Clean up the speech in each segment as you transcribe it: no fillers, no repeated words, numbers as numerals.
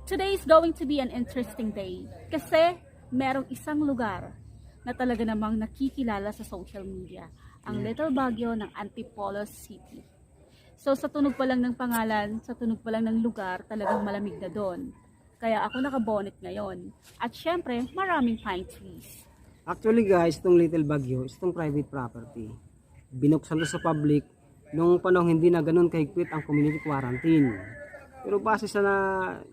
Today is going to be an interesting day kasi merong isang lugar na talaga namang nakikilala sa social media, ang Little Baguio ng Antipolo City. So sa tunog pa lang ng pangalan, sa tunog pa lang ng lugar, talagang malamig na doon. Kaya ako nakabonet ngayon. At syempre, maraming pine trees. Actually guys, itong Little Baguio, itong private property. Binuksan to sa public nung panahon hindi na ganun kahigpit ang community quarantine. Pero base sa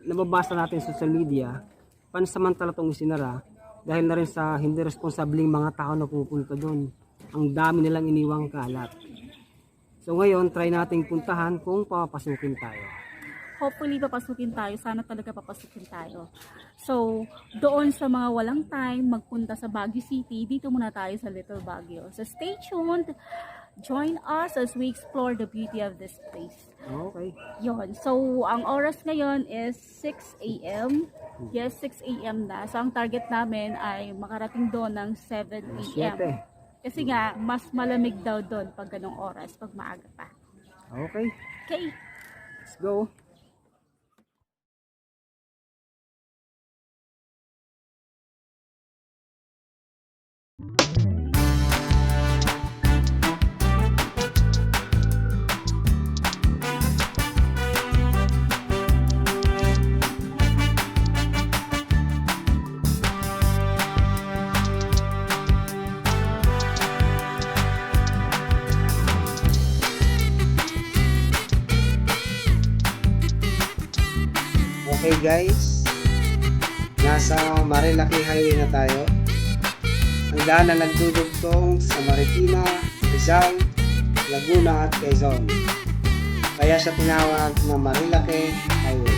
nababasa natin sa social media, pansamantala itong isinara dahil na rin sa hindi responsabling mga tao na pupunta doon. Ang dami nilang iniwang kalat. So ngayon, try nating puntahan kung papasukin tayo. Hopefully papasukin tayo, sana talaga papasukin tayo. So doon sa mga walang time magpunta sa Baguio City, dito muna tayo sa Little Baguio. So stay tuned, join us as we explore the beauty of this place. Okay. Yon. So ang oras ngayon is 6 a.m. Yes, 6 a.m. na. So ang target namin ay makarating doon ng 7 a.m. Kasi nga, mas malamig daw doon pag ganong oras, pag maaga pa. Okay. Okay. Let's go. Okay guys, nasa Marilaki Highway na tayo. Ang daan na nagdudugtong sa Marikina, Rizal, Laguna at Quezon. Kaya siya tinawag na Marilaki Highway.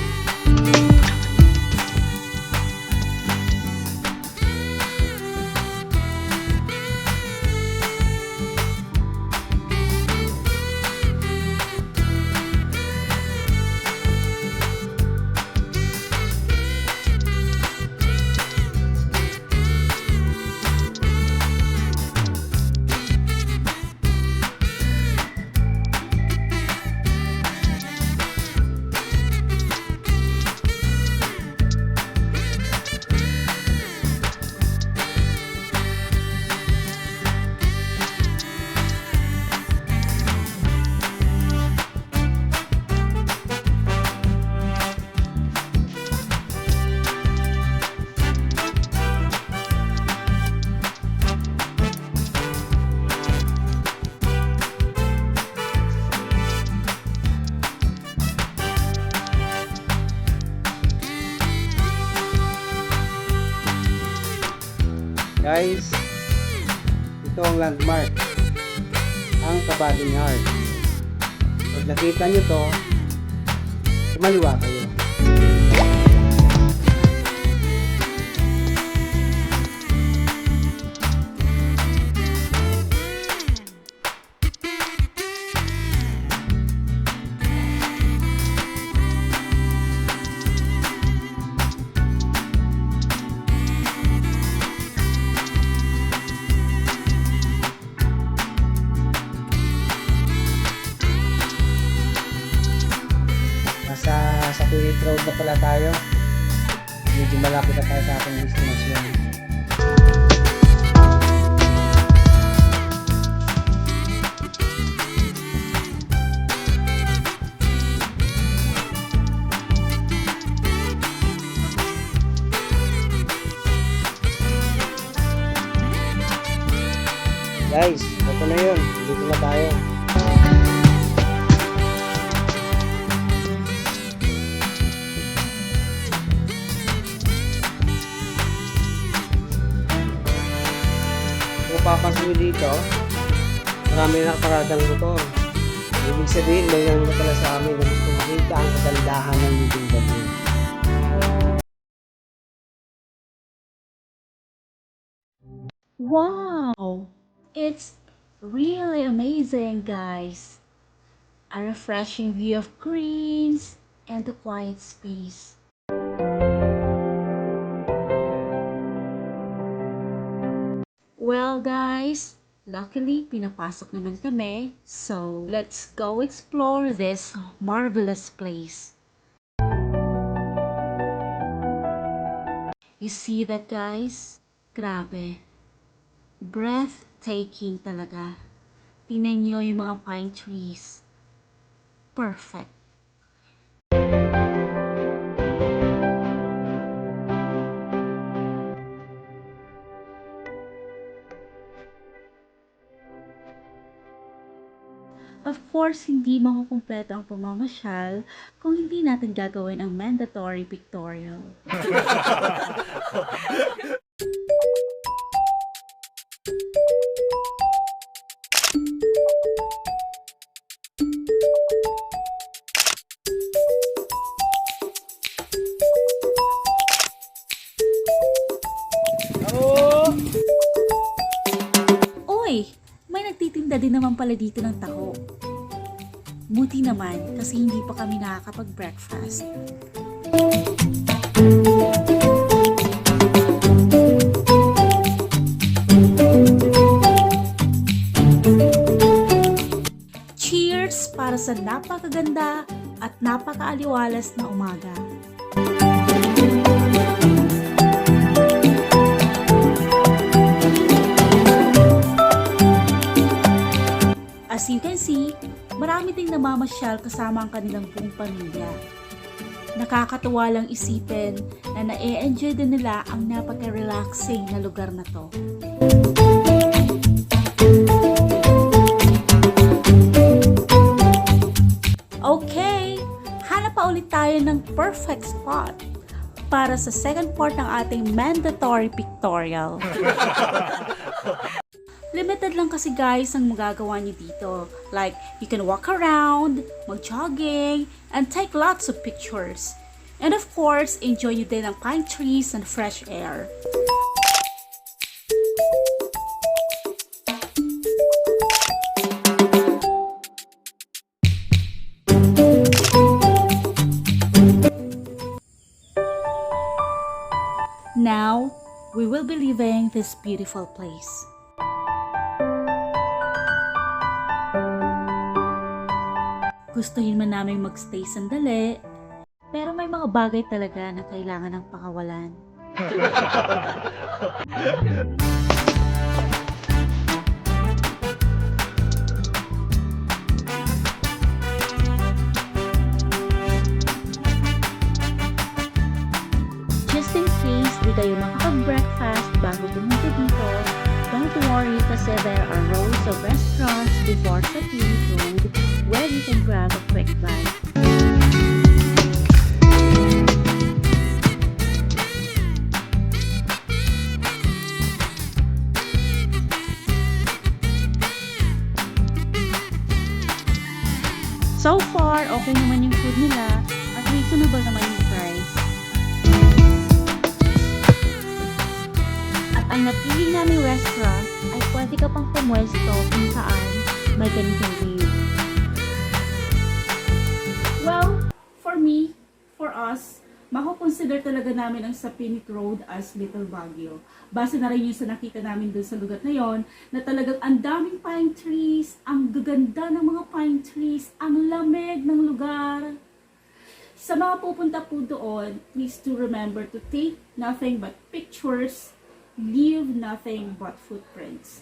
Guys, ito ang landmark, ang Kabading Yard. Pag nakita nyo to, kumaliwa kayo. Sa Kuwait Road na pala tayo. Medyo malapit na tayo sa ating destination. Guys, ito na yun. Dito na tayo. Papansin nyo dito, marami na nakaparadang motor. Ibig sabihin, may lang na pala sa amin na gusto makita ang kagandahan ng Little Baguio. Wow! It's really amazing, guys. A refreshing view of greens and a quiet space. Well guys, luckily pinapasok naman kami. So let's go explore this marvelous place. You see that, guys? Grabe. Breathtaking talaga. Tingnan nyo yung mga pine trees. Perfect. Of course, hindi makukumpleto ang pamamasyal kung hindi natin gagawin ang mandatory pictorial. Uy! May nagtitinda din naman pala dito ng taho. Buti naman kasi hindi pa kami nakakapag-breakfast. Cheers para sa napakaganda at napakaaliwalas na umaga. As you can see, marami ding namamasyal kasama ang kanilang buong pamilya. Nakakatuwa lang isipin na na-e-enjoy din nila ang napaka-relaxing na lugar na to. Okay, hanap pa ulit tayo ng perfect spot para sa second part ng ating mandatory pictorial. Limited lang kasi guys ang magagawa niyo dito. Like, you can walk around, mag-jogging, and take lots of pictures. And of course, enjoy nyo din ang pine trees and fresh air. Now, we will be leaving this beautiful place. Gustuhin man namin magstay sandali, pero may mga bagay talaga na kailangan ng pakawalan. Just in case di kayo makapag-breakfast bago pumunta dito, don't worry kasi there are rows of restaurants before sa road where you can grab a quick bite. So far, okay naman yung food nila at reasonable naman yung price. At ang napili naming restaurant ay pwede ka pang pumwesto kung saan may ganitong view. Well, for me, for us, mako-consider talaga namin ang Sapinic Road as Little Baguio. Base na rin yun sa nakita namin dun sa lugar na yon, na talagang ang daming pine trees, ang gaganda ng mga pine trees, ang lamig ng lugar. Sa mga pupunta po doon, please to remember to take nothing but pictures, leave nothing but footprints.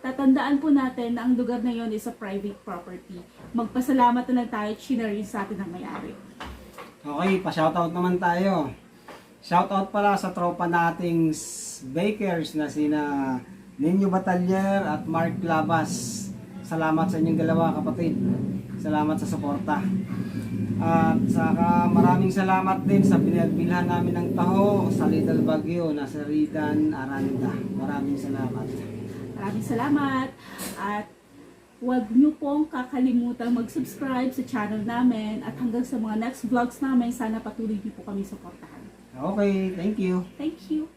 Tatandaan po natin na ang lugar na yon is a private property. Magpasalamat na lang tayo at rin sa atin ang may-ari. Okay, pa-shoutout naman tayo. Shoutout pala sa tropa nating bakers na sina Ninyo Batalyer at Mark Labas. Salamat sa inyong dalawa kapatid. Salamat sa suporta. At saka maraming salamat din sa pinagbilhan namin ng taho sa Little Baguio na sa Ridan, Aranda. Maraming salamat. Maraming salamat at huwag niyo pong kakalimutan mag-subscribe sa channel namin at hanggang sa mga next vlogs namin, sana patuloy niyo po kami suportahan. Okay, thank you. Thank you.